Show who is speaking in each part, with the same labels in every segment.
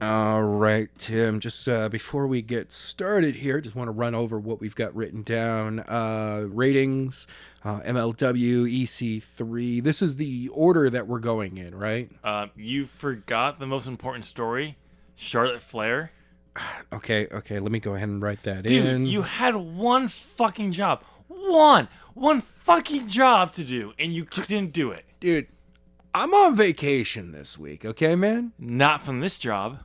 Speaker 1: All right, Tim. Just before we get started here, just want to run over what we've got written down. Ratings, MLW, EC3. This is the order that we're going in, right?
Speaker 2: You forgot the most important story, Charlotte Flair.
Speaker 1: Okay. Let me go ahead and write that
Speaker 2: Dude,
Speaker 1: in.
Speaker 2: you had one fucking job. One fucking job to do, and you didn't do it.
Speaker 1: Dude, I'm on vacation this week, okay, man?
Speaker 2: Not from this job.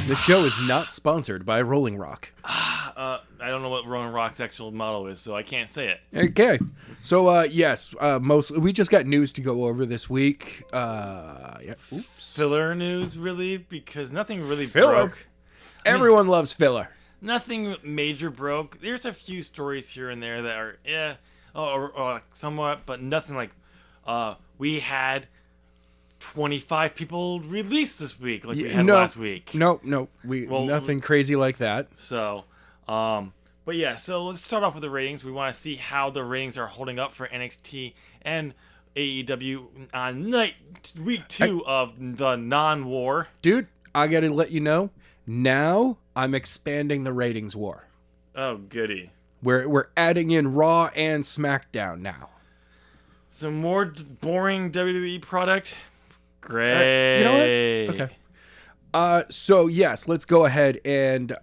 Speaker 1: The show is not sponsored by Rolling Rock.
Speaker 2: I don't know what Rolling Rock's actual motto is, so I can't say it.
Speaker 1: Okay, so yes, mostly we just got news to go over this week. Yeah. Oops.
Speaker 2: Filler news, really, because nothing really
Speaker 1: Filler?
Speaker 2: broke.
Speaker 1: Everyone loves filler.
Speaker 2: Nothing major broke. There's a few stories here and there that are, or somewhat, but nothing like, we had 25 people released this week, like we had last week.
Speaker 1: No, nothing crazy like that.
Speaker 2: So, but yeah, so let's start off with the ratings. We want to see how the ratings are holding up for NXT and AEW on week 2 of the non-war.
Speaker 1: Dude, I gotta let you know, now I'm expanding the ratings war.
Speaker 2: Oh, goody.
Speaker 1: We're adding in Raw and SmackDown now.
Speaker 2: Some more boring WWE product. Great.
Speaker 1: You know what? Okay. So yes, let's go ahead and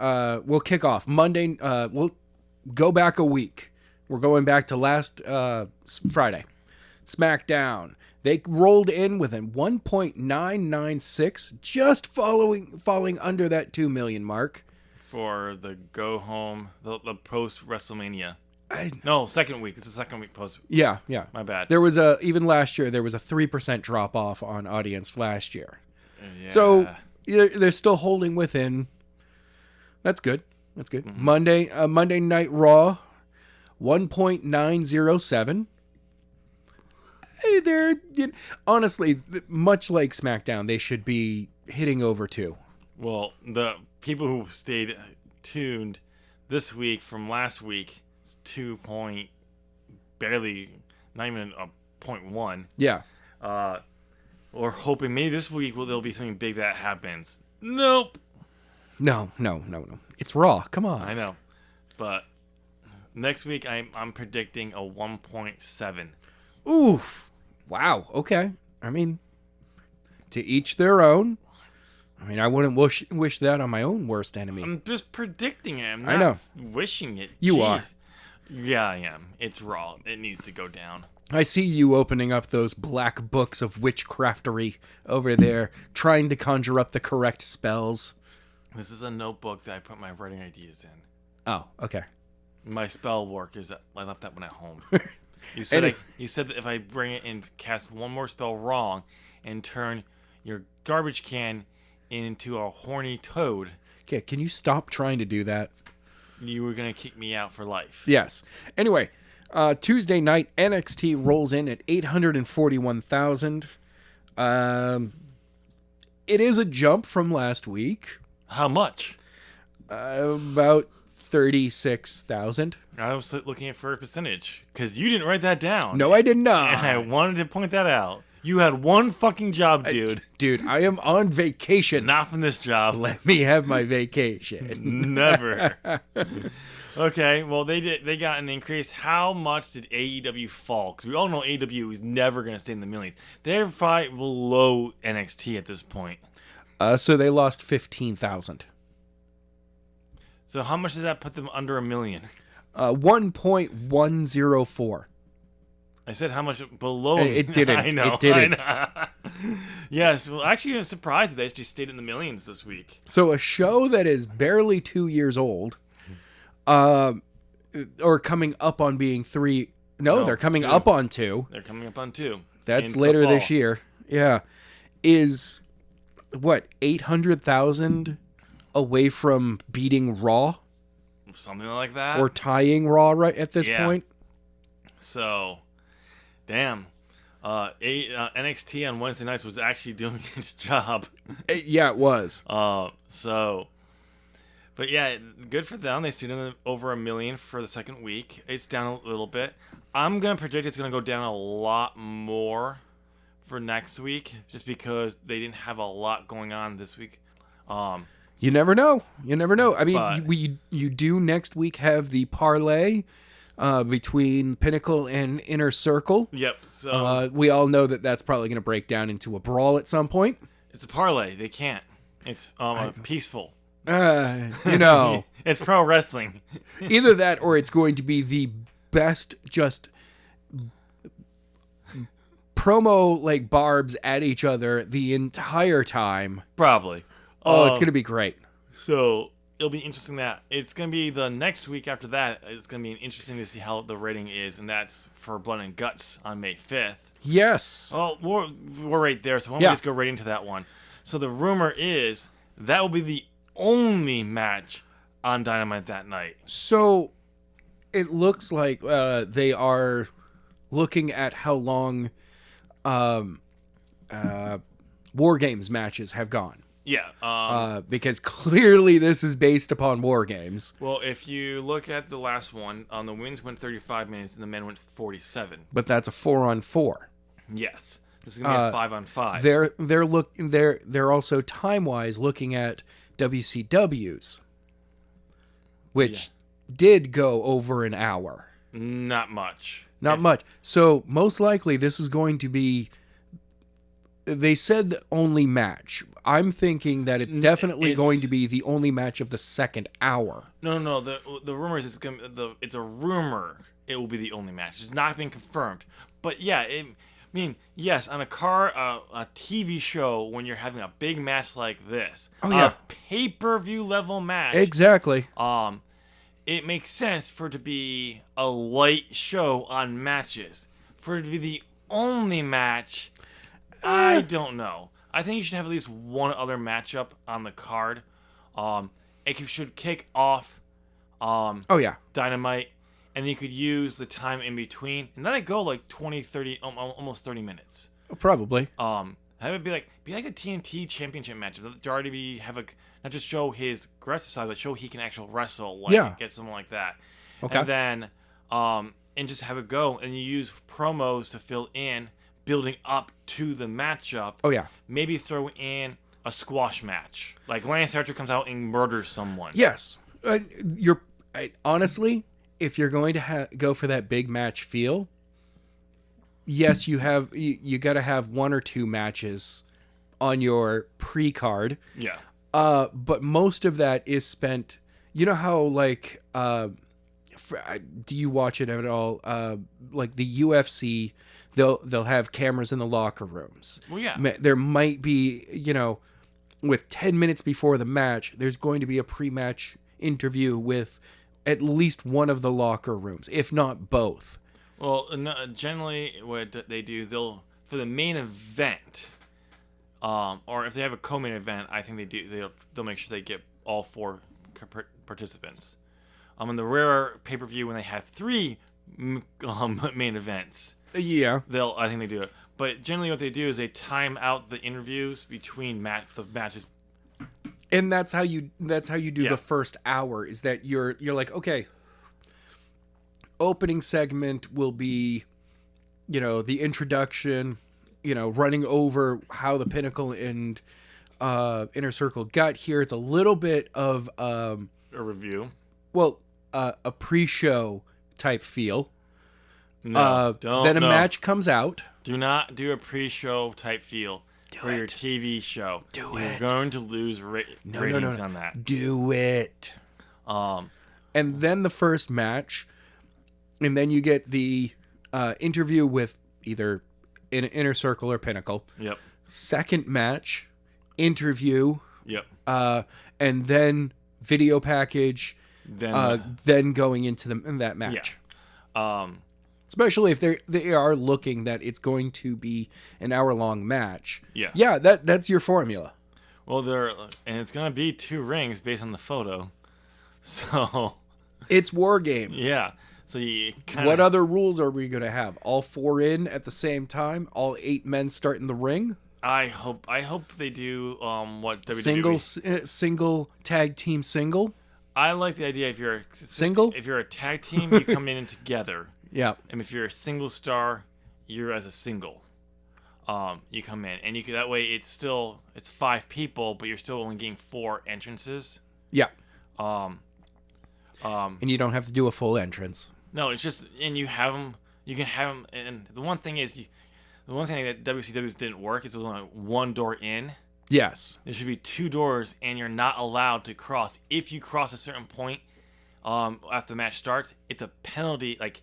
Speaker 1: we'll kick off Monday. We'll go back a week. We're going back to last Friday. SmackDown. They rolled in with a 1.996, just falling under that 2 million mark.
Speaker 2: For the go home, the post WrestleMania. Second week. It's the second week post.
Speaker 1: Yeah.
Speaker 2: My bad.
Speaker 1: There was even last year, there was a 3% drop off on audience last year.
Speaker 2: Yeah.
Speaker 1: So they're still holding within. That's good. Mm-hmm. Monday Night Raw, 1.907. They're honestly, much like SmackDown, they should be hitting over 2.
Speaker 2: Well, the people who stayed tuned this week from last week, it's 2 point, barely, not even a 0.1.
Speaker 1: Yeah.
Speaker 2: Or hoping maybe this week there'll be something big that happens. Nope.
Speaker 1: No. It's Raw. Come on.
Speaker 2: I know, but next week I'm predicting a 1.7.
Speaker 1: Oof. Wow. Okay. I mean, to each their own. I mean, I wouldn't wish that on my own worst enemy.
Speaker 2: I'm just predicting it. I'm not
Speaker 1: I know.
Speaker 2: Wishing it.
Speaker 1: You
Speaker 2: Jeez.
Speaker 1: are.
Speaker 2: Yeah, I am. It's Raw. It needs to go down.
Speaker 1: I see you opening up those black books of witchcraftery over there, trying to conjure up the correct spells.
Speaker 2: This is a notebook that I put my writing ideas in.
Speaker 1: Oh, okay.
Speaker 2: My spell work is that I left that one at home. You said that if I bring it and cast one more spell wrong and turn your garbage can into a horny toad.
Speaker 1: Okay, can you stop trying to do that?
Speaker 2: You were going to kick me out for life.
Speaker 1: Yes. Anyway, Tuesday night, NXT rolls in at 841,000. It is a jump from last week.
Speaker 2: How much?
Speaker 1: About 36,000.
Speaker 2: I was looking for a percentage because you didn't write that down.
Speaker 1: No, I did not.
Speaker 2: And I wanted to point that out. You had one fucking job, dude.
Speaker 1: Dude, I am on vacation.
Speaker 2: Not from this job.
Speaker 1: Let me have my vacation.
Speaker 2: Never. Okay, well, they got an increase. How much did AEW fall? Because we all know AEW is never going to stay in the millions. They're right below NXT at this point.
Speaker 1: So they lost 15,000.
Speaker 2: So how much does that put them under $1 million?
Speaker 1: 1.104.
Speaker 2: I said how much below.
Speaker 1: It didn't.
Speaker 2: I know.
Speaker 1: It didn't.
Speaker 2: Yes. Well, actually, I'm surprised that they actually stayed in the millions this week.
Speaker 1: So a show that is barely 2 years old, or coming up on being 3. No, they're coming
Speaker 2: 2.
Speaker 1: up on 2.
Speaker 2: They're coming up on 2.
Speaker 1: That's later this year. Yeah. Is, what, 800,000 away from beating Raw?
Speaker 2: Something like that.
Speaker 1: Or tying Raw right at this point?
Speaker 2: So, damn. NXT on Wednesday nights was actually doing its job.
Speaker 1: Yeah, it was.
Speaker 2: So, But yeah, good for them. They stayed in over 1 million for the second week. It's down a little bit. I'm gonna predict it's gonna go down a lot more for next week, just because they didn't have a lot going on this week.
Speaker 1: You never know. You never know. I mean,
Speaker 2: But-
Speaker 1: you do next week have the parlay between Pinnacle and Inner Circle.
Speaker 2: Yep. So
Speaker 1: We all know that that's probably going to break down into a brawl at some point.
Speaker 2: it's a parlay. They can't. It's peaceful.
Speaker 1: You know,
Speaker 2: It's pro wrestling.
Speaker 1: either that or it's going to be the best just promo like barbs at each other the entire time.
Speaker 2: Probably.
Speaker 1: Oh, it's going to be great.
Speaker 2: So it'll be interesting that it's going to be the next week after that. It's going to be interesting to see how the rating is, and that's for Blood and Guts on May 5th.
Speaker 1: Yes.
Speaker 2: Well, we're right there, so why don't we just go right into that one? So the rumor is that will be the only match on Dynamite that night.
Speaker 1: So it looks like they are looking at how long War Games matches have gone.
Speaker 2: Yeah.
Speaker 1: Because clearly this is based upon War Games.
Speaker 2: Well, if you look at the last one, the women's went 35 minutes and the men went 47.
Speaker 1: But that's a 4-on-4.
Speaker 2: Yes. This is gonna be a 5-on-5.
Speaker 1: They're also time-wise looking at WCWs, which did go over an hour.
Speaker 2: Not much.
Speaker 1: Not much. So most likely this is going to be. They said the only match. I'm thinking that it's definitely going to be the only match of the second hour.
Speaker 2: No. The rumor is it's a rumor. It will be the only match. It's not been confirmed. But yeah, yes, on a TV show when you're having a big match like this, a pay-per-view level match,
Speaker 1: Exactly.
Speaker 2: it makes sense for it to be a light show on matches. For it to be the only match, I don't know. I think you should have at least one other matchup on the card. It should kick off Dynamite, and you could use the time in between, and let it go like 20, 30, almost 30 minutes.
Speaker 1: Probably.
Speaker 2: Have it be like the TNT Championship match. Darby not just show his aggressive side, but show he can actually wrestle. Get something like that.
Speaker 1: Okay.
Speaker 2: And then and just have it go, and you use promos to fill in, building up to the matchup.
Speaker 1: Oh yeah.
Speaker 2: Maybe throw in a squash match, like Lance Archer comes out and murders someone.
Speaker 1: Yes. Honestly, if you're going to go for that big match feel, yes, you got to have one or two matches on your pre-card.
Speaker 2: Yeah.
Speaker 1: But most of that is spent. You know how like do you watch it at all? Like the UFC, they'll have cameras in the locker rooms.
Speaker 2: Well, yeah.
Speaker 1: There might be, with 10 minutes before the match, there's going to be a pre-match interview with at least one of the locker rooms, if not both.
Speaker 2: Well, generally what they do, for the main event, or if they have a co-main event, I think they'll make sure they get all four participants. In the rare pay-per-view when they have three main events,
Speaker 1: Yeah.
Speaker 2: I think they do it. But generally what they do is they time out the interviews between the matches.
Speaker 1: And that's how you do the first hour, is that you're like, okay, opening segment will be, the introduction, running over how the Pinnacle and Inner Circle got here. It's a little bit of
Speaker 2: A review.
Speaker 1: Well, a pre-show type feel.
Speaker 2: No,
Speaker 1: then a match comes out.
Speaker 2: Do not do a pre-show type feel for your TV show. You're going to lose ratings on that.
Speaker 1: Do it. And then the first match, and then you get the interview with either Inner Circle or Pinnacle.
Speaker 2: Yep.
Speaker 1: Second match, interview.
Speaker 2: Yep.
Speaker 1: And then video package. Then going into that match.
Speaker 2: Yeah.
Speaker 1: Especially if they are looking that it's going to be an hour-long match.
Speaker 2: Yeah.
Speaker 1: Yeah, that's your formula.
Speaker 2: Well, and it's gonna be 2 rings based on the photo, so
Speaker 1: it's War Games.
Speaker 2: Yeah. So you
Speaker 1: what other rules are we gonna have? All 4 in at the same time? All 8 men start in the ring?
Speaker 2: I hope they do what WWE.
Speaker 1: Single tag team single.
Speaker 2: I like the idea if you're a
Speaker 1: Single?
Speaker 2: If you're a tag team, you come in together.
Speaker 1: Yeah.
Speaker 2: And if you're a single star, you're as a single. You come in, and that way it's 5 people, but you're still only getting 4 entrances.
Speaker 1: Yeah.
Speaker 2: And
Speaker 1: you don't have to do a full entrance.
Speaker 2: No, it's just, and you have them. You can have them, and the one thing that WCW's didn't work is there was only 1 door in.
Speaker 1: Yes.
Speaker 2: There should be 2 doors, and you're not allowed to cross. If you cross a certain point, after the match starts, it's a penalty. Like,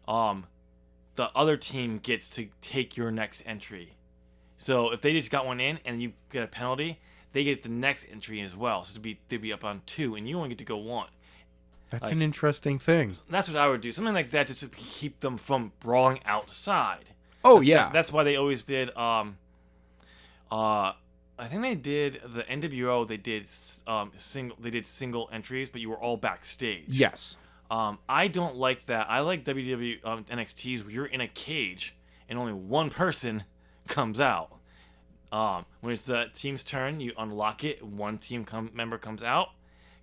Speaker 2: the other team gets to take your next entry. So if they just got one in and you get a penalty, they get the next entry as well. So they'd be up on 2, and you only get to go 1.
Speaker 1: That's an interesting thing.
Speaker 2: That's what I would do. Something like that just to keep them from brawling outside.
Speaker 1: Oh, yeah.
Speaker 2: That's why they always did. I think they did the NWO. They did single entries, but you were all backstage.
Speaker 1: Yes.
Speaker 2: I don't like that. I like WWE NXTs where you're in a cage and only one person comes out. When it's the team's turn, you unlock it. One team member comes out,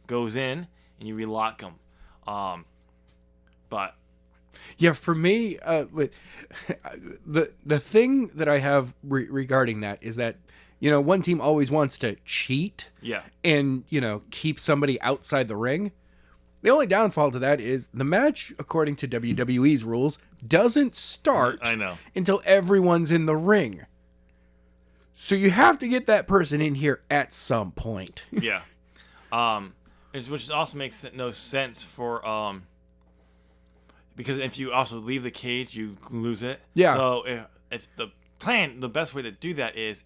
Speaker 2: goes in, and you relock them. But
Speaker 1: yeah, for me, the thing that I have regarding that is that, one team always wants to cheat.
Speaker 2: Yeah.
Speaker 1: And, keep somebody outside the ring. The only downfall to that is the match, according to WWE's rules, doesn't start until everyone's in the ring. So you have to get that person in here at some point.
Speaker 2: Yeah. Which also makes no sense for because if you also leave the cage, you lose it.
Speaker 1: Yeah.
Speaker 2: So if the best way to do that is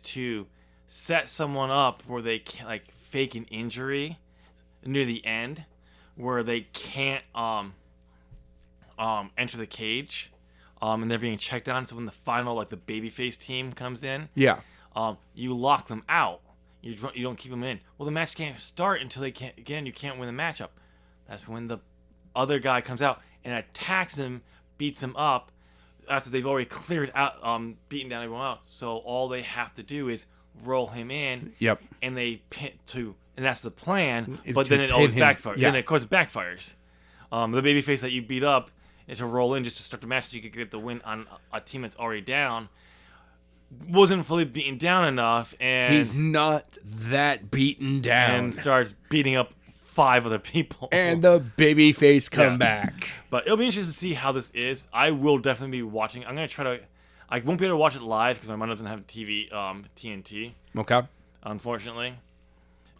Speaker 2: to set someone up where they can, like, fake an injury near the end, where they can't enter the cage, and they're being checked on. So when the final, like, the babyface team comes in,
Speaker 1: yeah,
Speaker 2: you lock them out. You don't keep them in. Well, the match can't start until you can't win the matchup. That's when the other guy comes out and attacks him, beats him up after they've already cleared out, beaten down everyone else. So all they have to do is roll him in.
Speaker 1: Yep.
Speaker 2: And they and that's the plan. But then it always backfires.
Speaker 1: Yeah.
Speaker 2: And of course it backfires. The babyface that you beat up is to roll in just to start the match so you could get the win on a team that's already down. Wasn't fully beaten down enough, and
Speaker 1: he's not that beaten down,
Speaker 2: and starts beating up 5 other people.
Speaker 1: And the babyface come back.
Speaker 2: But it'll be interesting to see how this is. I will definitely be watching. I'm gonna try to. I won't be able to watch it live because my mom doesn't have TNT.
Speaker 1: Okay.
Speaker 2: Unfortunately.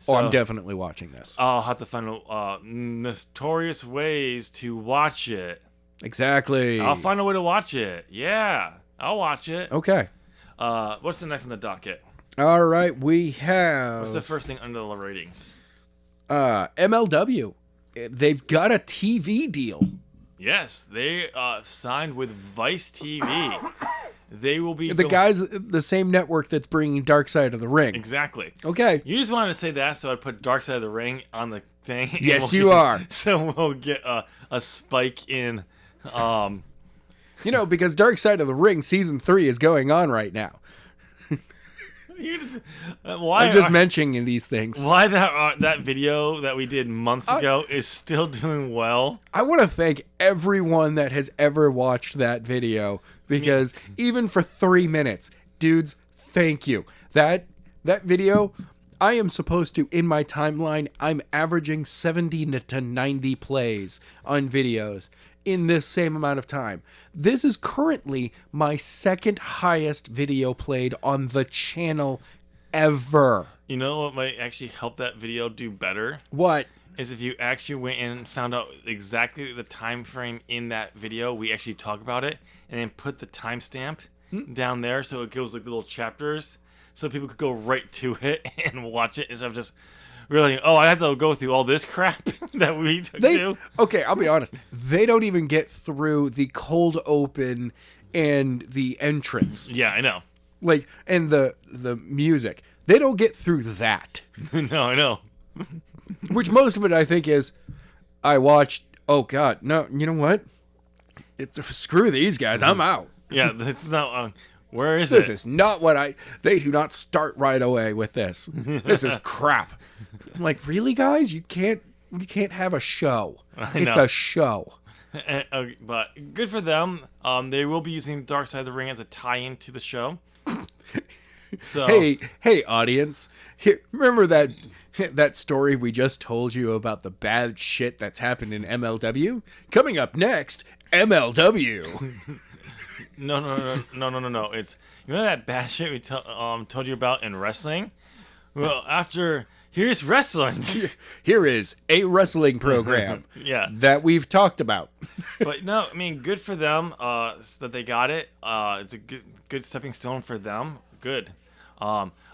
Speaker 1: So I'm definitely watching this.
Speaker 2: I'll have to find notorious ways to watch it.
Speaker 1: Exactly.
Speaker 2: I'll find a way to watch it. Yeah, I'll watch it.
Speaker 1: Okay.
Speaker 2: What's the next on the docket?
Speaker 1: All right, we have.
Speaker 2: What's the first thing under the ratings?
Speaker 1: MLW. They've got a TV deal.
Speaker 2: Yes, they signed with Vice TV. They will be
Speaker 1: the same network that's bringing Dark Side of the Ring.
Speaker 2: Exactly.
Speaker 1: Okay.
Speaker 2: You just wanted to say that, so I put Dark Side of the Ring on the thing.
Speaker 1: Yes, you are.
Speaker 2: So we'll get a spike in.
Speaker 1: Because Dark Side of the Ring season 3 is going on right now. I'm just mentioning these things.
Speaker 2: Why that video that we did months ago is still doing well?
Speaker 1: I want to thank everyone that has ever watched that video, because even for 3 minutes, dudes, thank you. That video, I am supposed to, in my timeline, I'm averaging 70 to 90 plays on videos in this same amount of time. This is currently my second highest video played on the channel ever.
Speaker 2: You know what might actually help that video do better?
Speaker 1: What?
Speaker 2: Is if you actually went and found out exactly the time frame in that video, we actually talk about it, and then put the timestamp down there so it goes like little chapters, so people could go right to it and watch it instead of just really, I have to go through all this crap that we do.
Speaker 1: Okay, I'll be honest. They don't even get through the cold open and the entrance.
Speaker 2: Yeah, I know.
Speaker 1: Like, and the music. They don't get through that.
Speaker 2: No, I know.
Speaker 1: Which most of it, I think, is I watched. Oh God, no! You know what? Screw these guys. I'm out.
Speaker 2: Yeah, this is not. Where is
Speaker 1: this? This is not what They do not start right away with this. This is crap. I'm like, really, guys? You can't We can't have a show. It's
Speaker 2: know.
Speaker 1: a show.
Speaker 2: But good for them. They will be using Dark Side of the Ring as a tie-in to the show. So
Speaker 1: Hey, audience. Remember that story we just told you about the bad shit that's happened in MLW? Coming up next, MLW.
Speaker 2: No. It's, you know that bad shit we told you about in wrestling? Well, here's wrestling.
Speaker 1: Here is a wrestling program
Speaker 2: Yeah.
Speaker 1: that we've talked about.
Speaker 2: But no, I mean, good for them that they got it. It's a good stepping stone for them. Good.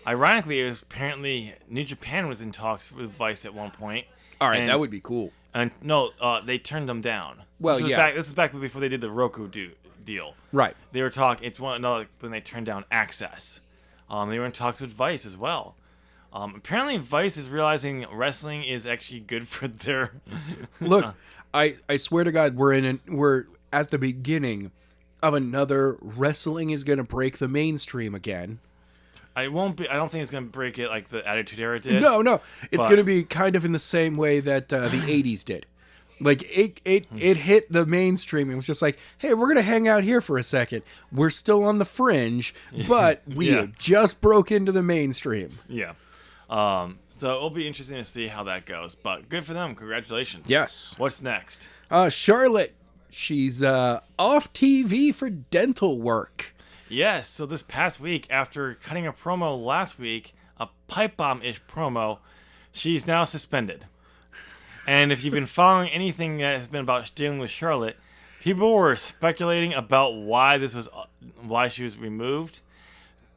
Speaker 2: Ironically, it was apparently New Japan was in talks with Vice at one point.
Speaker 1: All right, that would be cool.
Speaker 2: And no, they turned them down.
Speaker 1: Well,
Speaker 2: this was back before they did the Roku deal.
Speaker 1: Right.
Speaker 2: They were talking. It's when they turned down Access. They were in talks with Vice as well. Apparently, Vice is realizing wrestling is actually good for their.
Speaker 1: Look, I swear to God, we're at the beginning of another wrestling is going to break the mainstream again.
Speaker 2: I won't be. I don't think it's gonna break it like the Attitude Era did.
Speaker 1: No, it's going to be kind of in the same way that the '80s did. Like it hit the mainstream. It was just like, hey, we're gonna hang out here for a second. We're still on the fringe, but we just broke into the mainstream.
Speaker 2: Yeah. So it'll be interesting to see how that goes. But good for them. Congratulations.
Speaker 1: Yes.
Speaker 2: What's next?
Speaker 1: Charlotte. She's off TV for dental work.
Speaker 2: Yes. So this past week, after cutting a promo last week, a pipe bomb-ish promo, she's now suspended. And if you've been following anything that has been about dealing with Charlotte, people were speculating about why she was removed.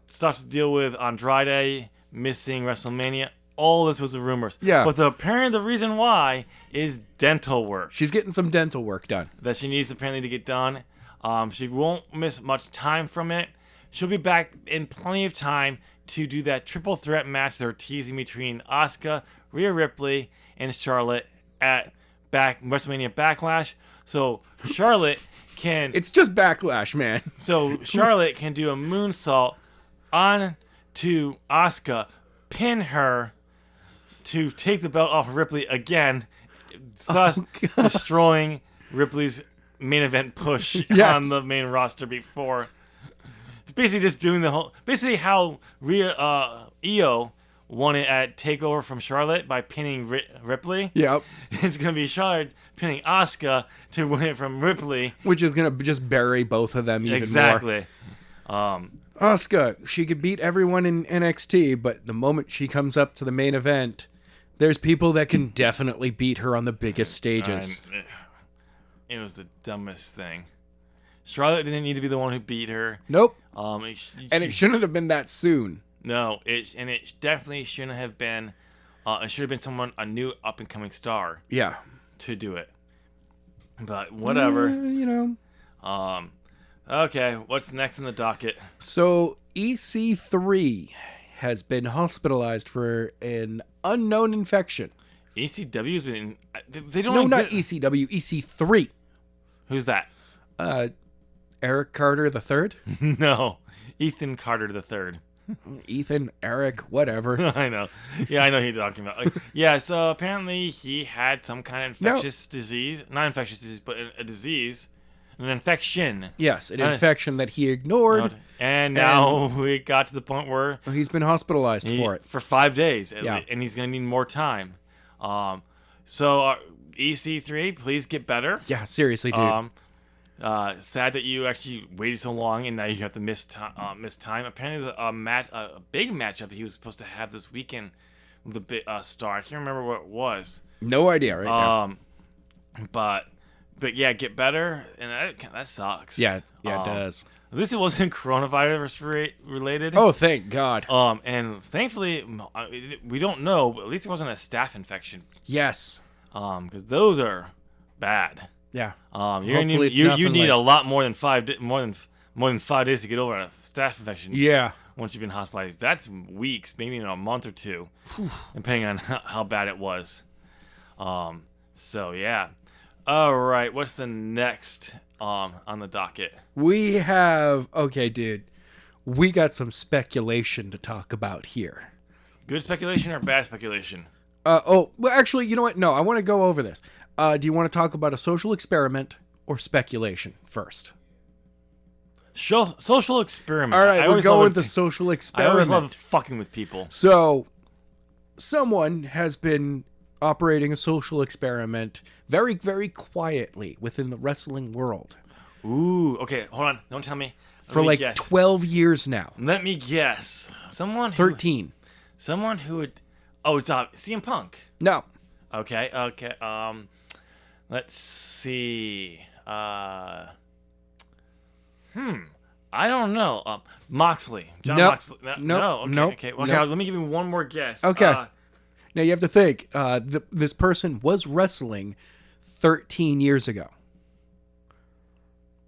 Speaker 2: Stuff to deal with Andrade missing WrestleMania. All this was the rumors.
Speaker 1: Yeah.
Speaker 2: But apparently the reason why is dental work.
Speaker 1: She's getting some dental work done.
Speaker 2: That she needs apparently to get done. She won't miss much time from it. She'll be back in plenty of time to do that triple threat match they're teasing between Asuka, Rhea Ripley, and Charlotte at WrestleMania Backlash. So Charlotte can...
Speaker 1: It's just Backlash, man.
Speaker 2: So Charlotte can do a moonsault on to Asuka, pin her to take the belt off of Ripley again, thus destroying Ripley's main event push on the main roster before. It's basically just doing the whole... Basically how Io won it at TakeOver from Charlotte by pinning Ripley.
Speaker 1: Yep.
Speaker 2: It's going to be Charlotte pinning Asuka to win it from Ripley.
Speaker 1: Which is going to just bury both of them even more.
Speaker 2: Exactly.
Speaker 1: Asuka, she could beat everyone in NXT, but the moment she comes up to the main event, there's people that can definitely beat her on the biggest stages.
Speaker 2: It was the dumbest thing. Charlotte didn't need to be the one who beat her.
Speaker 1: Nope.
Speaker 2: And
Speaker 1: it shouldn't have been that soon.
Speaker 2: No, it definitely shouldn't have been. It should have been someone, a new up and coming star.
Speaker 1: Yeah.
Speaker 2: To do it. But whatever. Okay, what's next in the docket?
Speaker 1: So EC3 has been hospitalized for an unknown infection.
Speaker 2: ECW's been. They don't.
Speaker 1: No, not ECW. EC3.
Speaker 2: Who's that?
Speaker 1: Eric Carter III.
Speaker 2: No, Ethan Carter III.
Speaker 1: Ethan, Eric, whatever.
Speaker 2: I know. Yeah, I know who you're talking about. Yeah, so apparently he had some kind of infectious disease. Not infectious disease, but a disease. An infection.
Speaker 1: Yes, an infection that he ignored.
Speaker 2: And now we got to the point where...
Speaker 1: He's been hospitalized for it.
Speaker 2: For 5 days. And he's going to need more time. So EC3, please get better.
Speaker 1: Yeah, seriously, dude.
Speaker 2: Sad that you actually waited so long and now you have to miss time. Apparently there's a big matchup he was supposed to have this weekend with the big star. I can't remember what it was.
Speaker 1: No idea right now.
Speaker 2: But yeah, get better, and that sucks.
Speaker 1: Yeah, it does.
Speaker 2: At least it wasn't coronavirus related.
Speaker 1: Oh, thank God.
Speaker 2: And thankfully, we don't know, but at least it wasn't a staph infection.
Speaker 1: Yes.
Speaker 2: Because those are bad.
Speaker 1: Yeah.
Speaker 2: You need a lot more than 5 days to get over a staph infection.
Speaker 1: Yeah.
Speaker 2: Once you've been hospitalized, that's weeks, maybe a month or two, depending on how bad it was. So yeah. All right, what's the next on the docket?
Speaker 1: We have... Okay, dude. We got some speculation to talk about here.
Speaker 2: Good speculation or bad speculation?
Speaker 1: Oh, well, actually, you know what? No, I want to go over this. Do you want to talk about a social experiment or speculation first?
Speaker 2: Social experiment.
Speaker 1: All right, we're going with the
Speaker 2: the
Speaker 1: social
Speaker 2: I
Speaker 1: experiment.
Speaker 2: always love fucking with people.
Speaker 1: So, someone has been operating a social experiment very, very quietly within the wrestling world
Speaker 2: Ooh, okay, hold on. Don't tell me. Let
Speaker 1: for
Speaker 2: me
Speaker 1: like
Speaker 2: guess.
Speaker 1: 12 years now.
Speaker 2: Let me guess.
Speaker 1: 13.
Speaker 2: Someone who would. Oh, it's CM Punk.
Speaker 1: No.
Speaker 2: Okay. Let's see. I don't know. Moxley. John
Speaker 1: Nope.
Speaker 2: Moxley.
Speaker 1: Nope.
Speaker 2: No. Okay.
Speaker 1: Nope.
Speaker 2: Okay.
Speaker 1: Nope.
Speaker 2: Let me give you one more guess.
Speaker 1: Okay. Now you have to think. This person was wrestling 13 years ago.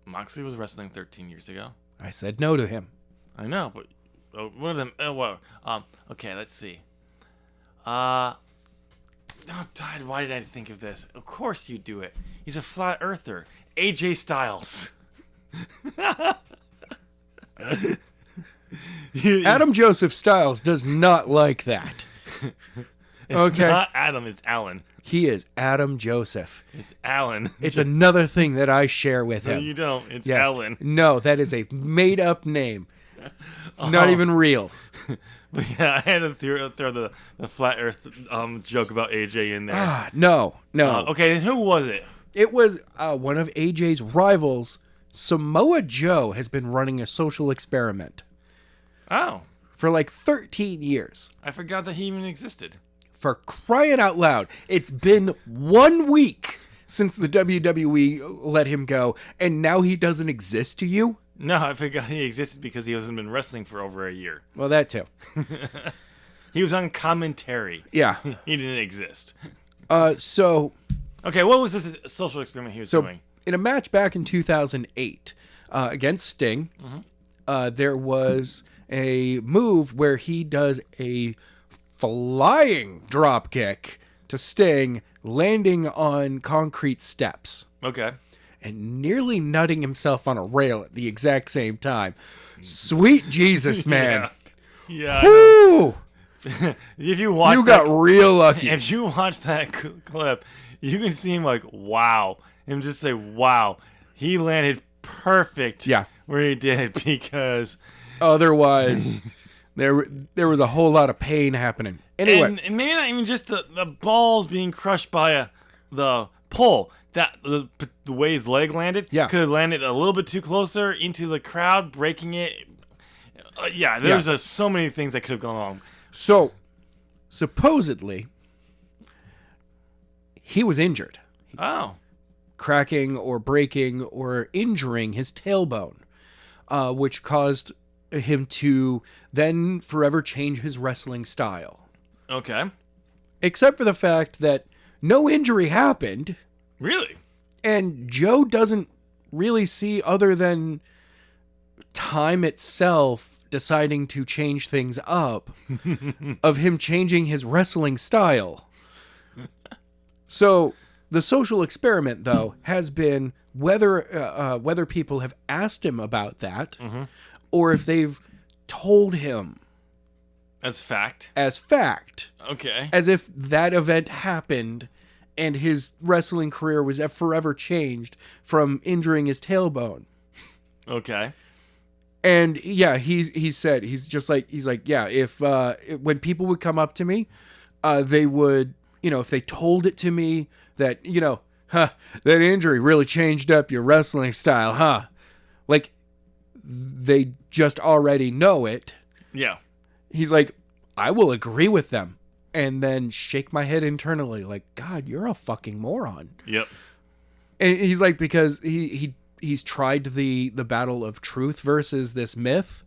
Speaker 2: Moxley was wrestling 13 years ago.
Speaker 1: I said no to him.
Speaker 2: I know, but what are them? Okay. Let's see. Oh, God, why did I think of this? Of course you do it. He's a flat earther. AJ Styles.
Speaker 1: Adam Joseph Styles does not like that.
Speaker 2: It's not Adam, it's Alan.
Speaker 1: He is Adam Joseph.
Speaker 2: It's Alan.
Speaker 1: It's another thing that I share with
Speaker 2: No,
Speaker 1: him.
Speaker 2: you don't. It's
Speaker 1: Yes.
Speaker 2: Alan.
Speaker 1: No, that is a made-up name. It's not even real.
Speaker 2: But yeah, I had to throw the flat Earth joke about AJ in there.
Speaker 1: No.
Speaker 2: Okay, then who was it?
Speaker 1: It was one of AJ's rivals. Samoa Joe has been running a social experiment
Speaker 2: Oh,
Speaker 1: for like 13 years.
Speaker 2: I forgot that he even existed.
Speaker 1: For crying out loud, it's been 1 week since the WWE let him go, and now he doesn't exist to you?
Speaker 2: No, I forgot he existed because he hasn't been wrestling for over a year.
Speaker 1: Well, that too.
Speaker 2: He was on commentary.
Speaker 1: Yeah.
Speaker 2: He didn't exist.
Speaker 1: So
Speaker 2: Okay, what was this social experiment he was doing?
Speaker 1: in a match back in 2008 against Sting, there was a move where he does a flying drop kick to Sting, landing on concrete steps
Speaker 2: Okay.
Speaker 1: and nearly nutting himself on a rail at the exact same time. Sweet Jesus, man.
Speaker 2: Yeah.
Speaker 1: Woo!
Speaker 2: If you watch
Speaker 1: You got real lucky.
Speaker 2: if you watch that clip, you can see him like, wow. Him just say, wow. He landed perfect
Speaker 1: Yeah.
Speaker 2: where he did because
Speaker 1: Otherwise, there was a whole lot of pain happening. Anyway,
Speaker 2: and maybe not even just the balls being crushed by the pole. That the way his leg landed could have landed a little bit too closer into the crowd, breaking it. There's so many things that could have gone wrong.
Speaker 1: So, supposedly, he was injured,
Speaker 2: Oh.
Speaker 1: cracking or breaking or injuring his tailbone, which caused him to then forever change his wrestling style.
Speaker 2: Okay.
Speaker 1: Except for the fact that no injury happened,
Speaker 2: Really?
Speaker 1: and Joe doesn't really see other than time itself deciding to change things up of him changing his wrestling style. So the social experiment, though, has been whether people have asked him about that or if they've told him
Speaker 2: As fact.
Speaker 1: as fact,
Speaker 2: Okay.
Speaker 1: as if that event happened and his wrestling career was forever changed from injuring his tailbone.
Speaker 2: Okay.
Speaker 1: And yeah, he said he's like yeah, if when people would come up to me, they would, if they told it to me that, that injury really changed up your wrestling style, huh? Like they just already know it.
Speaker 2: Yeah.
Speaker 1: He's like, I will agree with them and then shake my head internally like, God, you're a fucking moron.
Speaker 2: Yep.
Speaker 1: And he's like, because he's tried the battle of truth versus this myth,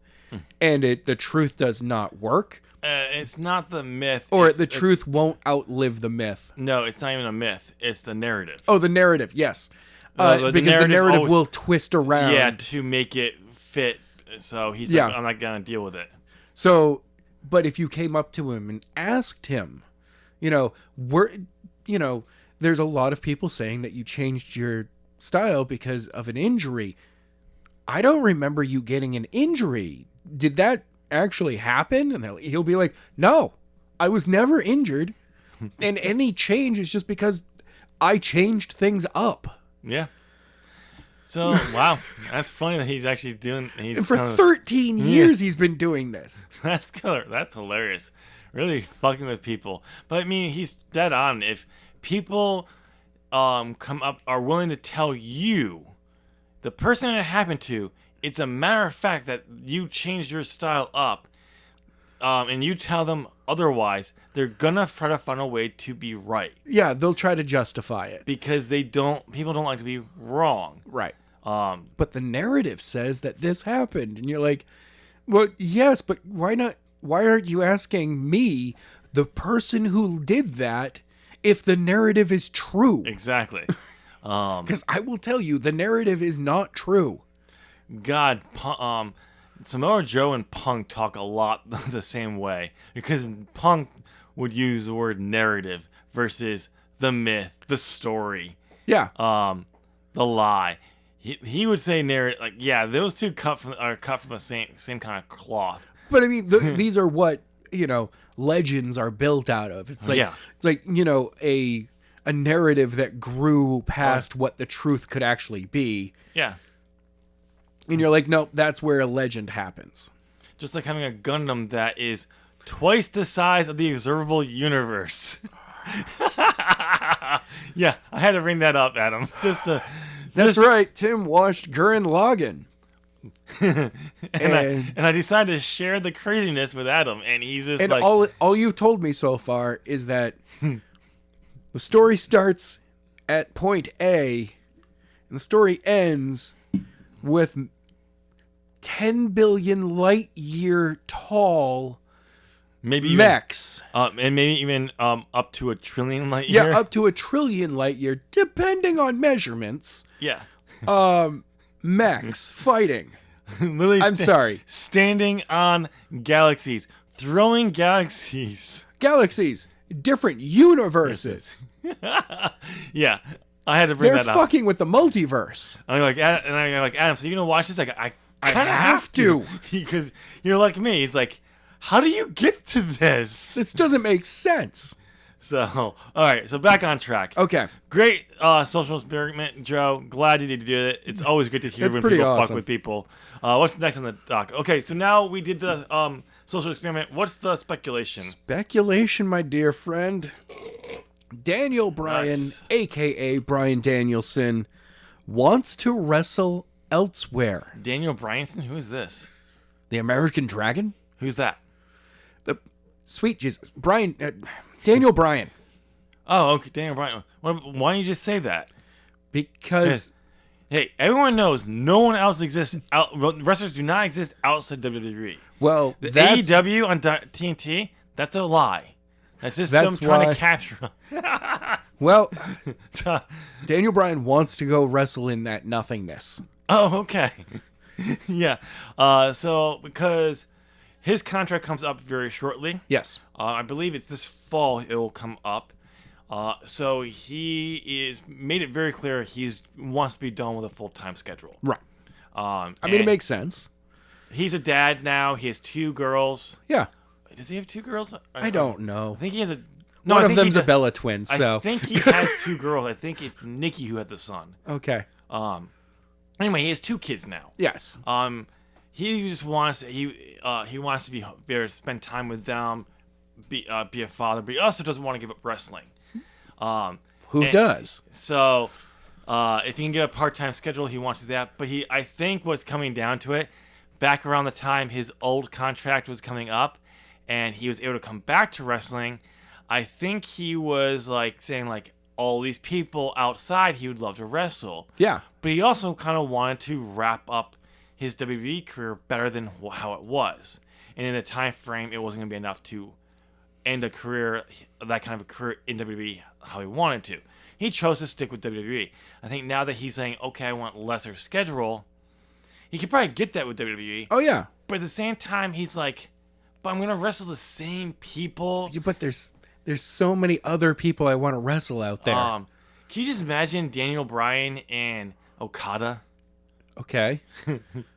Speaker 1: and the truth does not work.
Speaker 2: It's not the myth.
Speaker 1: Or the truth won't outlive the myth.
Speaker 2: No, it's not even a myth. It's the narrative.
Speaker 1: Oh, the narrative, yes.
Speaker 2: The
Speaker 1: Because the narrative
Speaker 2: always-
Speaker 1: will twist around.
Speaker 2: Yeah, to make it fit. So he's like, I'm not going to deal with it.
Speaker 1: So, but if you came up to him and asked him, there's a lot of people saying that you changed your style because of an injury. I don't remember you getting an injury. Did that actually happen? And he'll be like, no, I was never injured. And any change is just because I changed things up.
Speaker 2: Yeah. So, wow. That's funny that he's actually doing...
Speaker 1: And for 13 years, he's been doing this.
Speaker 2: That's killer. That's hilarious. Really fucking with people. But, I mean, he's dead on. If people come up, are willing to tell you, the person it happened to, it's a matter of fact that you changed your style up, and you tell them otherwise, they're gonna try to find a way to be right.
Speaker 1: Yeah, they'll try to justify it.
Speaker 2: Because people don't like to be wrong.
Speaker 1: Right. But the narrative says that this happened. And you're like, well, yes, but why not? Why aren't you asking me, the person who did that, if the narrative is true?
Speaker 2: Exactly.
Speaker 1: Because I will tell you, the narrative is not true.
Speaker 2: God, Samoa Joe and Punk talk a lot the same way. Because Punk would use the word narrative versus the myth, the story.
Speaker 1: Yeah.
Speaker 2: The lie. He would say narrative. Like, yeah, those two are cut from the same kind of cloth.
Speaker 1: But I mean, these are what, legends are built out of. It's like, It's like, a narrative that grew past what the truth could actually be.
Speaker 2: Yeah.
Speaker 1: And you're like, nope, that's where a legend happens.
Speaker 2: Just like having a Gundam that is twice the size of the observable universe. Yeah, I had to bring that up, Adam.
Speaker 1: That's right. Tim watched Gurren Lagann.
Speaker 2: and I decided to share the craziness with Adam, and he's just like...
Speaker 1: all you've told me so far is that the story starts at point A, and the story ends with 10 billion light year tall mechs.
Speaker 2: And maybe even up to 1 trillion light year.
Speaker 1: Yeah, up to 1 trillion light year, depending on measurements.
Speaker 2: Yeah.
Speaker 1: Mechs fighting.
Speaker 2: Literally
Speaker 1: I'm sorry.
Speaker 2: Standing on galaxies. Throwing galaxies.
Speaker 1: Galaxies. Different universes.
Speaker 2: Yeah. I had to bring that up.
Speaker 1: They're fucking with the multiverse.
Speaker 2: I'm like, Adam, so you gonna watch this? Like, I kind of
Speaker 1: have to.
Speaker 2: Because you're like me. He's like, how do you get to this?
Speaker 1: This doesn't make sense.
Speaker 2: So, all right. So back on track.
Speaker 1: Okay.
Speaker 2: Great social experiment, Joe. Glad you did it. It's always good to hear when people fuck with people. What's next on the doc? Okay, so now we did the social experiment. What's the speculation?
Speaker 1: Speculation, my dear friend. Daniel Bryan, a.k.a. Bryan Danielson, wants to wrestle elsewhere.
Speaker 2: Daniel Bryanson? Who is this?
Speaker 1: The American Dragon?
Speaker 2: Who's that?
Speaker 1: The sweet Jesus. Daniel Bryan.
Speaker 2: Oh, okay. Daniel Bryan. Why don't you just say that?
Speaker 1: Because...
Speaker 2: Hey, everyone knows no one else exists. Wrestlers do not exist outside WWE.
Speaker 1: Well,
Speaker 2: the AEW on TNT, that's a lie. That's just them trying to capture him.
Speaker 1: Well, Daniel Bryan wants to go wrestle in that nothingness.
Speaker 2: Oh, okay. Yeah. So, because his contract comes up very shortly.
Speaker 1: Yes.
Speaker 2: I believe it's this fall it will come up. So he is made it very clear he wants to be done with a full-time schedule.
Speaker 1: Right. I mean, it makes sense.
Speaker 2: He's a dad now. He has 2 girls.
Speaker 1: Yeah.
Speaker 2: Does he have 2 girls?
Speaker 1: I don't know.
Speaker 2: I think he has
Speaker 1: one of them's a Bella twin. So
Speaker 2: I think he has 2 girls. I think it's Nikki who had the son.
Speaker 1: Okay.
Speaker 2: Anyway, he has 2 kids now.
Speaker 1: Yes.
Speaker 2: He just wants he wants to be there to spend time with them, be a father, but he also doesn't want to give up wrestling.
Speaker 1: Who does?
Speaker 2: So, if he can get a part-time schedule, he wants to do that. But I think what's coming down to it, back around the time his old contract was coming up, and he was able to come back to wrestling, I think he was like saying like all these people outside he would love to wrestle.
Speaker 1: Yeah.
Speaker 2: But he also kind of wanted to wrap up his WWE career better than how it was, and in the time frame, it wasn't going to be enough to end a career, that kind of a career in WWE how he wanted to. He chose to stick with WWE. I think now that he's saying, okay, I want lesser schedule, he could probably get that with WWE.
Speaker 1: Oh, yeah.
Speaker 2: But at the same time, he's like, but I'm going to wrestle the same people.
Speaker 1: Yeah, but there's so many other people I want to wrestle out there.
Speaker 2: Can you just imagine Daniel Bryan and Okada?
Speaker 1: Okay.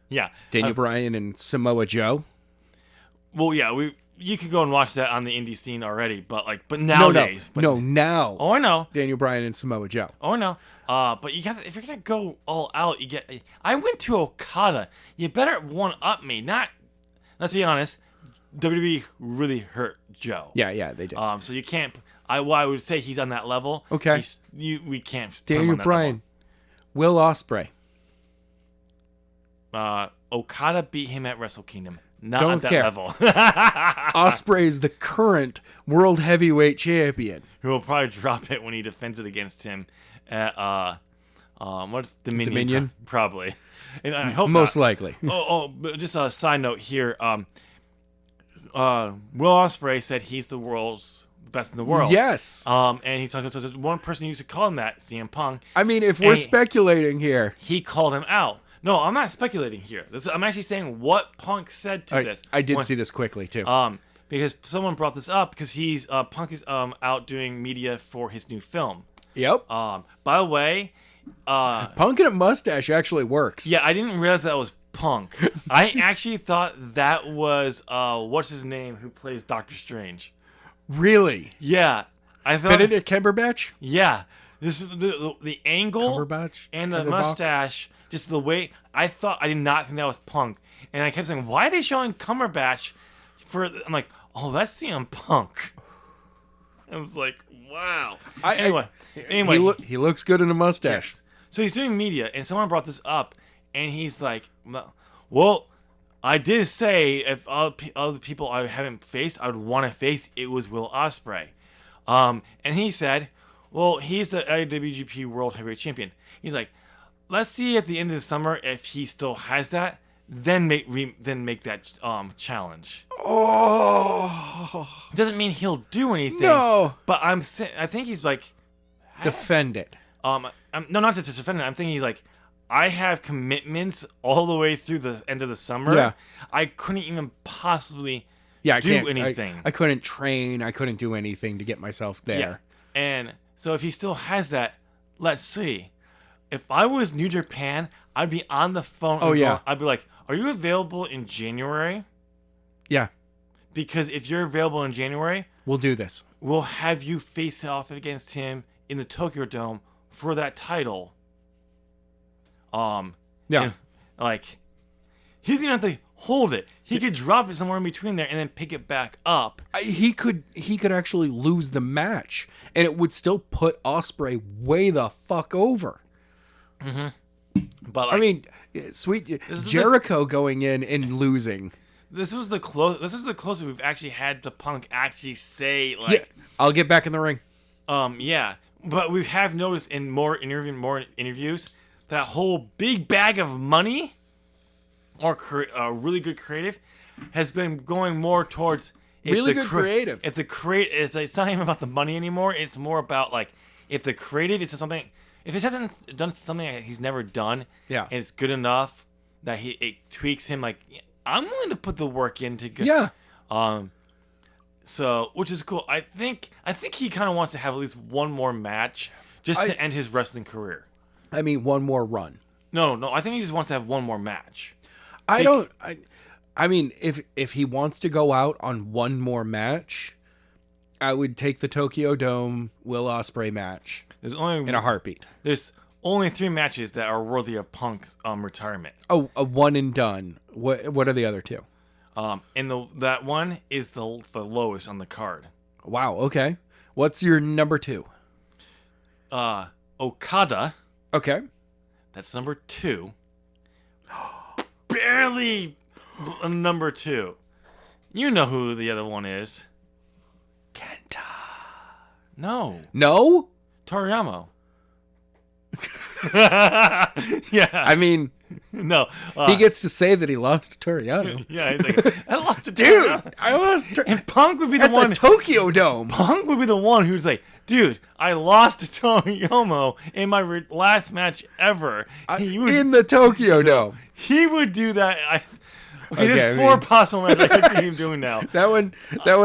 Speaker 2: Yeah.
Speaker 1: Daniel Bryan and Samoa Joe?
Speaker 2: Well, yeah, you could go and watch that on the indie scene already, but
Speaker 1: No,
Speaker 2: nowadays.
Speaker 1: now.
Speaker 2: Oh, I know.
Speaker 1: Daniel Bryan and Samoa Joe.
Speaker 2: Oh, I know. But if you're gonna go all out, I went to Okada. You better one up me. Not. Let's be honest. WWE really hurt Joe.
Speaker 1: Yeah, they did.
Speaker 2: So you can't. I would say he's on that level.
Speaker 1: Okay.
Speaker 2: We can't. put him
Speaker 1: Daniel
Speaker 2: on that
Speaker 1: Bryan, Will Ospreay.
Speaker 2: level. Okada beat him at Wrestle Kingdom. Not
Speaker 1: Don't
Speaker 2: at that
Speaker 1: care.
Speaker 2: level.
Speaker 1: Ospreay is the current World Heavyweight Champion.
Speaker 2: Who will probably drop it when he defends it against him at what's Dominion?
Speaker 1: Dominion?
Speaker 2: Probably. And I hope
Speaker 1: Most
Speaker 2: not.
Speaker 1: likely.
Speaker 2: But just a side note here. Will Ospreay said he's the world's best in the world.
Speaker 1: Yes.
Speaker 2: And he talked to one person who used to call him that, CM Punk.
Speaker 1: I mean, if we're speculating here.
Speaker 2: He called him out. No, I'm not speculating here. I'm actually saying what Punk said to this.
Speaker 1: I did see this quickly, too.
Speaker 2: Because someone brought this up because Punk is out doing media for his new film.
Speaker 1: Yep.
Speaker 2: By the way,
Speaker 1: Punk and a mustache actually works.
Speaker 2: yeah, I didn't realize that was Punk. I actually thought that was what's his name who plays Doctor Strange.
Speaker 1: Really?
Speaker 2: Yeah, I thought.
Speaker 1: Benedict Cumberbatch?
Speaker 2: Yeah, this the angle
Speaker 1: Cumberbatch?
Speaker 2: and the
Speaker 1: Cumberbatch?
Speaker 2: mustache, just the way I did not think that was Punk, and I kept saying, why are they showing Cumberbatch? I'm like, oh, that's CM Punk. I was like, wow. Anyway,
Speaker 1: he looks good in a mustache.
Speaker 2: yes. So he's doing media, and someone brought this up, and he's like, well, I did say if all the people I haven't faced, I would want to face, it was Will Ospreay. And he said, well, he's the IWGP World Heavyweight Champion. He's like, let's see at the end of the summer if he still has that, then make that challenge.
Speaker 1: Oh.
Speaker 2: Doesn't mean he'll do anything.
Speaker 1: No.
Speaker 2: But I think he's like,
Speaker 1: Defend it.
Speaker 2: no, not to defend it. I'm thinking he's like, I have commitments all the way through the end of the summer.
Speaker 1: Yeah.
Speaker 2: I couldn't even possibly
Speaker 1: I
Speaker 2: do
Speaker 1: can't,
Speaker 2: anything.
Speaker 1: I couldn't train. I couldn't do anything to get myself there.
Speaker 2: Yeah. And so if he still has that, let's see. If I was New Japan, I'd be on the phone.
Speaker 1: Oh, yeah.
Speaker 2: I'd be like, are you available in January?
Speaker 1: Yeah.
Speaker 2: Because if you're available in January,
Speaker 1: We'll do this.
Speaker 2: we'll have you face off against him in the Tokyo Dome for that title.
Speaker 1: Yeah.
Speaker 2: and, like, he doesn't even have to hold it. He could drop it somewhere in between there and then pick it back up.
Speaker 1: He could actually lose the match, and it would still put Ospreay way the fuck over.
Speaker 2: But like,
Speaker 1: I mean, sweet Jericho going in and losing.
Speaker 2: this was the closest we've actually had to Punk actually say
Speaker 1: Yeah,
Speaker 2: like,
Speaker 1: I'll get back in the ring.
Speaker 2: yeah. But we have noticed in more interviews that whole big bag of money or really good creative has been going more towards
Speaker 1: Really good creative.
Speaker 2: If the it's not even about the money anymore. It's more about like if the creative is something. If it hasn't done something that he's never done,
Speaker 1: Yeah.
Speaker 2: and it's good enough that it tweaks him. Like, I'm willing to put the work in to get.
Speaker 1: Yeah.
Speaker 2: So, which is cool. I think he kind of wants to have at least one more match just to end his wrestling career.
Speaker 1: I mean, one more run.
Speaker 2: No. I think he just wants to have one more match.
Speaker 1: I mean, if he wants to go out on one more match, I would take the Tokyo Dome Will Ospreay match
Speaker 2: There's only
Speaker 1: in a heartbeat.
Speaker 2: There's only 3 matches that are worthy of Punk's retirement.
Speaker 1: Oh, a one and done. What are the other 2?
Speaker 2: And that one is the lowest on the card.
Speaker 1: Wow. Okay. What's your number 2?
Speaker 2: Okada.
Speaker 1: Okay.
Speaker 2: That's number 2. Barely number 2. You know who the other one is.
Speaker 1: Kenta.
Speaker 2: No.
Speaker 1: No?
Speaker 2: Toriyama. Yeah.
Speaker 1: I mean,
Speaker 2: No.
Speaker 1: he gets to say that he lost to Toriano.
Speaker 2: Yeah, he's like, I lost to
Speaker 1: Dude,
Speaker 2: Toriyama.
Speaker 1: I lost
Speaker 2: And Punk would be the
Speaker 1: at
Speaker 2: one.
Speaker 1: the Tokyo Dome.
Speaker 2: Punk would be the one who's like, dude, I lost to Toyomo in my last match ever.
Speaker 1: In the Tokyo Dome.
Speaker 2: He would do that. Okay,
Speaker 1: Okay,
Speaker 2: there's
Speaker 1: I
Speaker 2: 4
Speaker 1: mean-
Speaker 2: possible matches I can see him doing now.
Speaker 1: That one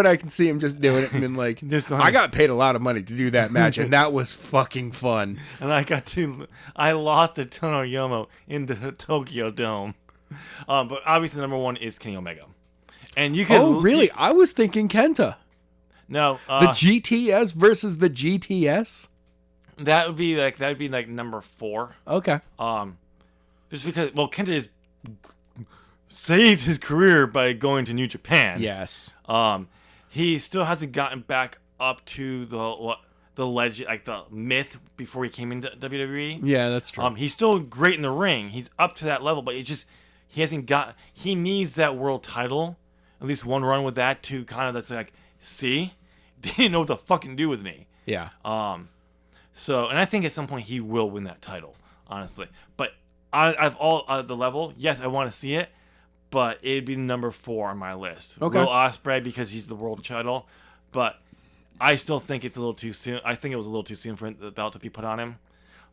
Speaker 1: I can see him just doing it and then like,
Speaker 2: Just
Speaker 1: I got paid a lot of money to do that match and that was fucking fun.
Speaker 2: And I lost to Toyomo in the Tokyo Dome. But obviously, number 1 is Kenny Omega. And you could.
Speaker 1: Oh, really? I was thinking Kenta.
Speaker 2: No.
Speaker 1: The GTS versus the GTS.
Speaker 2: That would be like number 4.
Speaker 1: Okay.
Speaker 2: Just because Kenta is saved his career by going to New Japan.
Speaker 1: Yes.
Speaker 2: He still hasn't gotten back up to the legend, like the myth before he came into WWE.
Speaker 1: Yeah, that's true.
Speaker 2: He's still great in the ring. He's up to that level, but he hasn't got. He needs that world title, at least one run with that to kind of that's like, see, they didn't know what the fucking do with me.
Speaker 1: Yeah.
Speaker 2: So, and I think at some point he will win that title, honestly. But I've the level. Yes, I want to see it, but it'd be number 4 on my list.
Speaker 1: Okay.
Speaker 2: Will Ospreay because he's the world title, but I still think it's a little too soon. I think it was a little too soon for the belt to be put on him.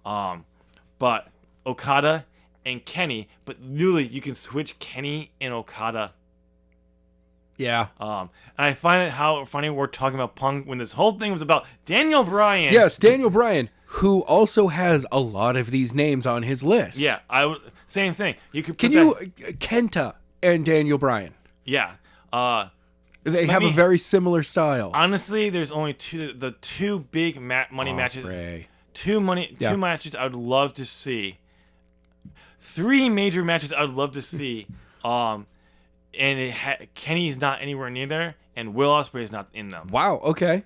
Speaker 2: But Okada and Kenny, but literally you can switch Kenny and Okada.
Speaker 1: Yeah.
Speaker 2: And I find it how funny we're talking about Punk when this whole thing was about Daniel Bryan.
Speaker 1: Yes, Daniel Bryan, who also has a lot of these names on his list.
Speaker 2: Yeah, same thing. You could.
Speaker 1: Kenta and Daniel Bryan?
Speaker 2: Yeah.
Speaker 1: They have a very similar style.
Speaker 2: Honestly, there's only two big money matches. Two matches I would love to see. 3 major matches I would love to see. And Kenny's not anywhere near there, and Will Ospreay is not in them.
Speaker 1: Wow. Okay.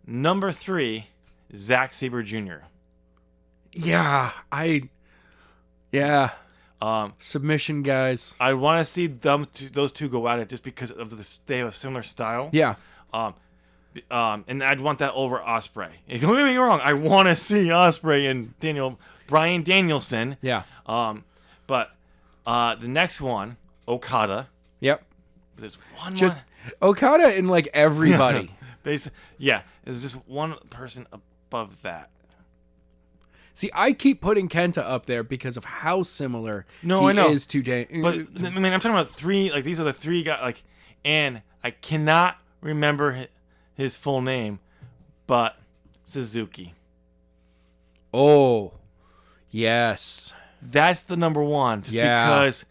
Speaker 2: Number 3, Zack Sabre Jr.
Speaker 1: Yeah. Submission guys.
Speaker 2: I want to see those two go at it just because of they have a similar style.
Speaker 1: Yeah.
Speaker 2: And I'd want that over Ospreay. Don't get me wrong. I want to see Ospreay and Bryan Danielson.
Speaker 1: Yeah.
Speaker 2: But the next one, Okada.
Speaker 1: Yep.
Speaker 2: There's one
Speaker 1: just
Speaker 2: more.
Speaker 1: Okada and like everybody.
Speaker 2: Yeah. There's just one person above that.
Speaker 1: See, I keep putting Kenta up there because of how similar he is to Dan.
Speaker 2: But I mean, I'm talking about 3. Like these are the 3 guys. Like, and I cannot remember his full name, but Suzuki.
Speaker 1: Oh, yes.
Speaker 2: That's the number 1. Just because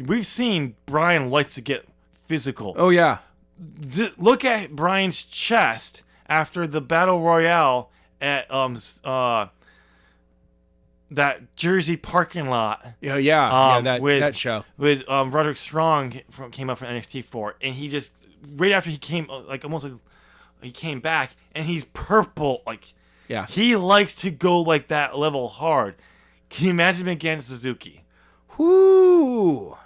Speaker 2: we've seen Bryan likes to get physical.
Speaker 1: Oh yeah.
Speaker 2: Look at Bryan's chest after the Battle Royale at that Jersey parking lot.
Speaker 1: Yeah. That show
Speaker 2: with Roderick Strong came up from NXT 4, and he just right after he came he came back and he's purple. Like he likes to go like that level hard. Can you imagine him against Suzuki?
Speaker 1: Whoo!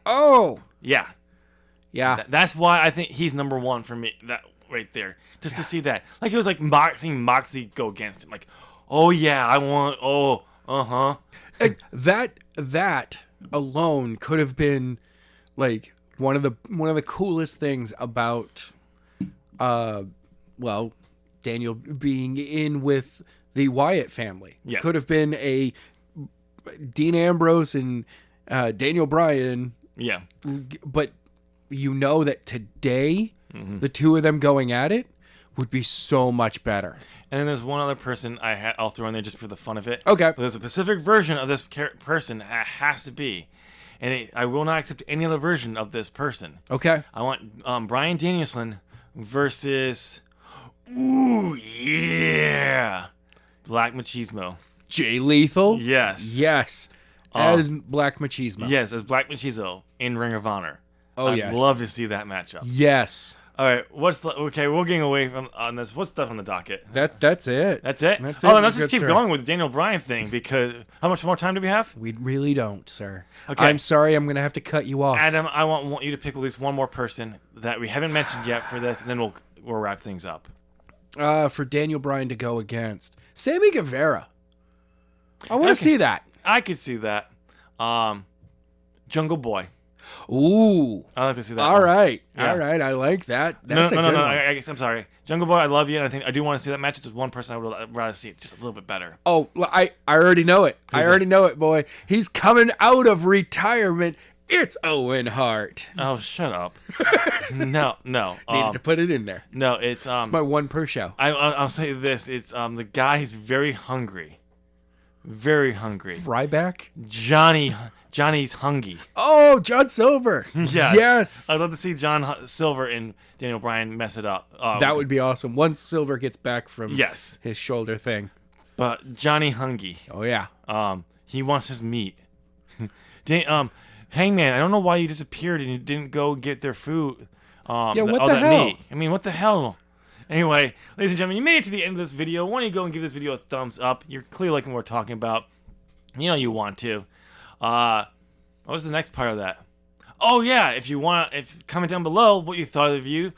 Speaker 1: Oh
Speaker 2: yeah. That's why I think he's number 1 for me. That right there, just to see that. Like it was like seeing Moxley go against him. Like, oh yeah, I want. Oh,
Speaker 1: That alone could have been like one of the coolest things about, Daniel being in with the Wyatt family.
Speaker 2: Yeah.
Speaker 1: Could have been a Dean Ambrose and Daniel Bryan.
Speaker 2: Yeah.
Speaker 1: But you know that today, the two of them going at it would be so much better.
Speaker 2: And then there's one other person I'll throw in there just for the fun of it.
Speaker 1: Okay.
Speaker 2: But there's a specific version of this person that has to be. And I will not accept any other version of this person.
Speaker 1: Okay.
Speaker 2: I want Bryan Danielson versus... Ooh, yeah! Black Machismo.
Speaker 1: Jay Lethal?
Speaker 2: Yes.
Speaker 1: Yes. As Black Machismo.
Speaker 2: Yes, as Black Machismo in Ring of Honor.
Speaker 1: Oh, yes.
Speaker 2: I'd love to see that matchup.
Speaker 1: Yes.
Speaker 2: All right, we're getting away on this. What's stuff on the docket?
Speaker 1: That's it.
Speaker 2: That's it?
Speaker 1: That's
Speaker 2: then
Speaker 1: it.
Speaker 2: let's just keep going with the Daniel Bryan thing because how much more time do we have?
Speaker 1: We really don't, sir.
Speaker 2: Okay.
Speaker 1: I'm sorry, I'm going to have to cut you off.
Speaker 2: Adam, I want you to pick at least one more person that we haven't mentioned yet for this, and then we'll wrap things up.
Speaker 1: For Daniel Bryan to go against Sammy Guevara. I want to see that.
Speaker 2: I could see that. Jungle Boy.
Speaker 1: Ooh.
Speaker 2: I'd like to see that.
Speaker 1: All right.
Speaker 2: Yeah.
Speaker 1: All right. I like that.
Speaker 2: That's
Speaker 1: No.
Speaker 2: I guess I'm sorry. Jungle Boy, I love you, and I do want to see that match. There's one person I would rather see it just a little bit better.
Speaker 1: Oh, I already know it. I already know it, boy. He's coming out of retirement. It's Owen Hart.
Speaker 2: Oh, shut up. No.
Speaker 1: Needed to put it in there.
Speaker 2: No, it's
Speaker 1: my one per show.
Speaker 2: I'll say this. It's the guy is very hungry. very hungry.
Speaker 1: Ryback?
Speaker 2: Johnny's hungry.
Speaker 1: Oh, John Silver.
Speaker 2: Yes.
Speaker 1: Yes.
Speaker 2: I'd love to see John Silver and Daniel Bryan mess it up.
Speaker 1: That would be awesome. Once Silver gets back from
Speaker 2: Yes.
Speaker 1: his shoulder thing.
Speaker 2: But Johnny hungry.
Speaker 1: Oh, yeah.
Speaker 2: He wants his meat. Hangman, I don't know why you disappeared and you didn't go get their food.
Speaker 1: Yeah, what the hell?
Speaker 2: Meat. I mean, what the hell? Anyway, ladies and gentlemen, you made it to the end of this video. Why don't you go and give this video a thumbs up? You're clearly liking what we're talking about. You know you want to. What was the next part of that? Oh yeah, if comment down below what you thought of the review.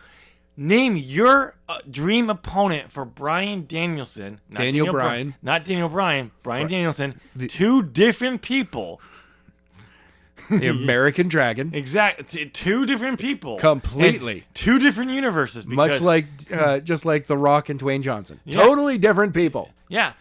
Speaker 2: Name your dream opponent for Bryan Danielson. Not
Speaker 1: Daniel Bryan.
Speaker 2: Not Daniel Bryan. Bryan Danielson. Two different people.
Speaker 1: The American Dragon.
Speaker 2: Exactly. Two different people.
Speaker 1: Completely.
Speaker 2: And two different universes.
Speaker 1: Much like, just like The Rock and Dwayne Johnson.
Speaker 2: Yeah.
Speaker 1: Totally different people.
Speaker 2: Yeah.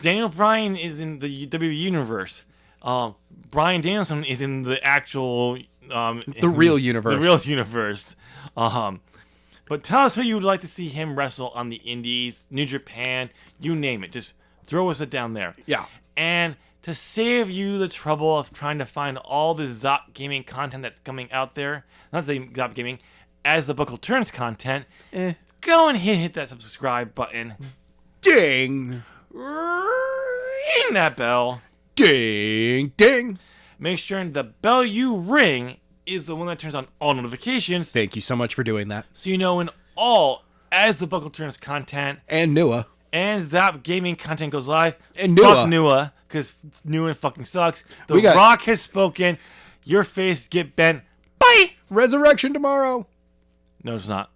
Speaker 2: Daniel Bryan is in the WWE universe. Bryan Danielson is in the actual...
Speaker 1: the real universe.
Speaker 2: The real universe. But tell us who you would like to see him wrestle on the Indies, New Japan, you name it. Just throw us it down there.
Speaker 1: Yeah.
Speaker 2: And to save you the trouble of trying to find all the Zop Gaming content that's coming out there, not saying Zop Gaming, as the Buckle Turns content, go and hit that subscribe button.
Speaker 1: Ding!
Speaker 2: Ring that bell.
Speaker 1: Ding! Ding!
Speaker 2: Make sure the bell you ring is the one that turns on all notifications.
Speaker 1: Thank you so much for doing that.
Speaker 2: So you know when all, as the Buckle Turns content,
Speaker 1: And Nua.
Speaker 2: and Zap Gaming content goes live.
Speaker 1: And
Speaker 2: Fuck
Speaker 1: Nua.
Speaker 2: Nua, because Nua fucking sucks. The
Speaker 1: We got-
Speaker 2: Rock has spoken. Your face get bent. Bye!
Speaker 1: Resurrection tomorrow.
Speaker 2: No, it's not.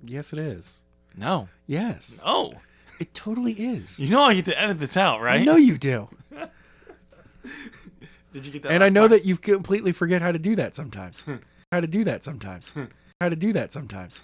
Speaker 1: Yes, it is.
Speaker 2: No.
Speaker 1: Yes.
Speaker 2: Oh.
Speaker 1: It totally is.
Speaker 2: You know I get to edit this out, right?
Speaker 1: I know you do.
Speaker 2: Did you get that?
Speaker 1: And I
Speaker 2: last
Speaker 1: know
Speaker 2: part?
Speaker 1: that you completely forget how to do that sometimes. How to do that sometimes. How to do that sometimes.